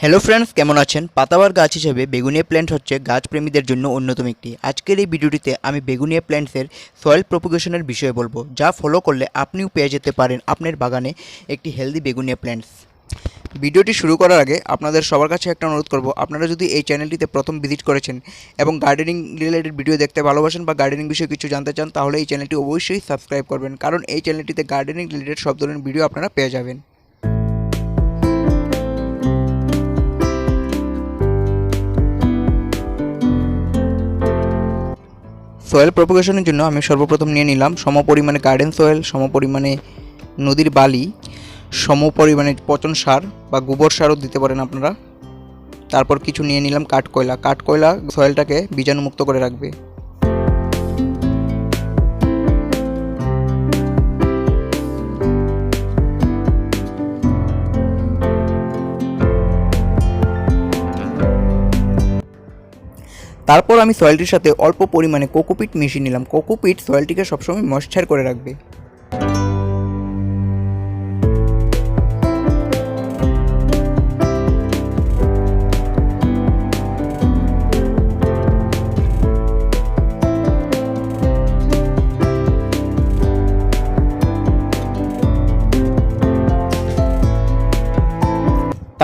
Hello friends, কেমন আছেন? পাতাবাহার গাছ হিসেবে বেগুনিয়া প্ল্যান্ট হচ্ছে গাছ প্রেমীদের জন্য অন্যতম একটি। আজকের এই ভিডিওটিতে আমি বেগুনিয়া প্ল্যান্টসের সয়েল প্রপোগেশনের বিষয়ে বলবো, যা ফলো করলে আপনিও পেয়ে যেতে পারেন আপনার বাগানে একটি হেলদি বেগুনিয়া প্ল্যান্টস। ভিডিওটি শুরু করার আগে আপনাদের সবার কাছে একটা অনুরোধ করব, আপনারা যদি এই চ্যানেলটিতে প্রথম ভিজিট করেছেন এবং গার্ডেনিং রিলেটেড ভিডিও দেখতে ভালোবাসেন বা গার্ডেনিং বিষয়ে কিছু জানতে চান, তাহলে এই চ্যানেলটি অবশ্যই সাবস্ক্রাইব করবেন, কারণ এই চ্যানেলটিতে গার্ডেনিং রিলেটেড সব ধরনের ভিডিও আপনারা পেয়ে যাবেন। সয়েল প্রপোগেশনের জন্য আমি সর্বপ্রথম নিয়ে নিলাম সমপরিমাণে গার্ডেন সয়েল, সমপরিমাণে নদীর বালি, সমপরিমাণে পচন সার বা গোবর সারও দিতে পারেন আপনারা। তারপর কিছু নিয়ে নিলাম কাঠকয়লা। কাঠকয়লা সয়েলটাকে বীজাণুমুক্ত করে রাখবে। তারপর আমি সয়েলটির সাথে অল্প পরিমাণে কোকোপিট মিশিয়ে নিলাম। কোকোপিট সয়েলটিকে সবসময় ময়েশ্চার করে রাখবে।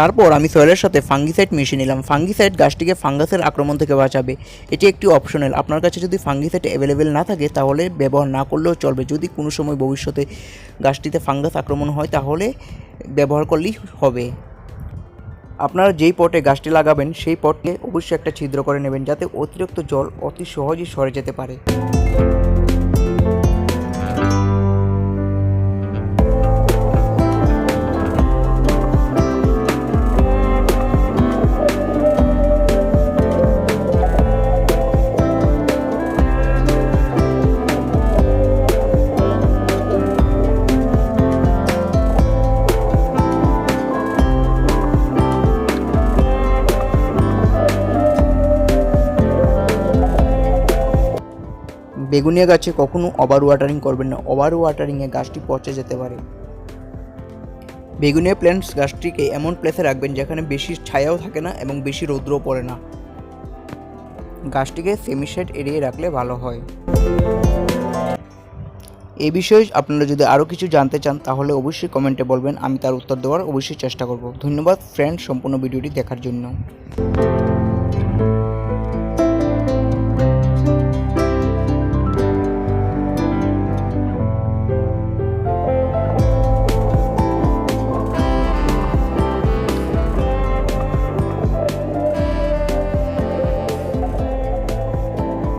তারপর আমি সয়েলের সাথে ফাঙ্গিসাইড মিশিয়ে নিলাম। ফাঙ্গিসাইড গাছটিকে ফাঙ্গাসের আক্রমণ থেকে বাঁচাবে। এটি একটি অপশনাল। আপনার কাছে যদি ফাঙ্গিসাইড অ্যাভেলেবেল না থাকে তাহলে ব্যবহার না করলেও চলবে। যদি কোনো সময় ভবিষ্যতে গাছটিতে ফাঙ্গাস আক্রমণ হয় তাহলে ব্যবহার করলেই হবে। আপনারা যেই পটে গাছটি লাগাবেন সেই পটকে অবশ্যই একটা ছিদ্র করে নেবেন, যাতে অতিরিক্ত জল অতি সহজেই সরে যেতে পারে। বেগুনিয়া গাছে কখনো ওভার ওয়াটারিং করবেন না। ওভার ওয়াটারিংয়ে গাছটি পচে যেতে পারে। বেগুনিয়া প্ল্যান্টস গাছটিকে এমন প্লেসে রাখবেন যেখানে বেশি ছায়াও থাকে না এবং বেশি রৌদ্রও পড়ে না। গাছটিকে সেমি শেড এরিয়ায় রাখলে ভালো হয়। এই বিষয়ে আপনারা যদি আরও কিছু জানতে চান তাহলে অবশ্যই কমেন্টে বলবেন, আমি তার উত্তর দেওয়ার অবশ্যই চেষ্টা করব। ধন্যবাদ ফ্রেন্ড সম্পূর্ণ ভিডিওটি দেখার জন্য।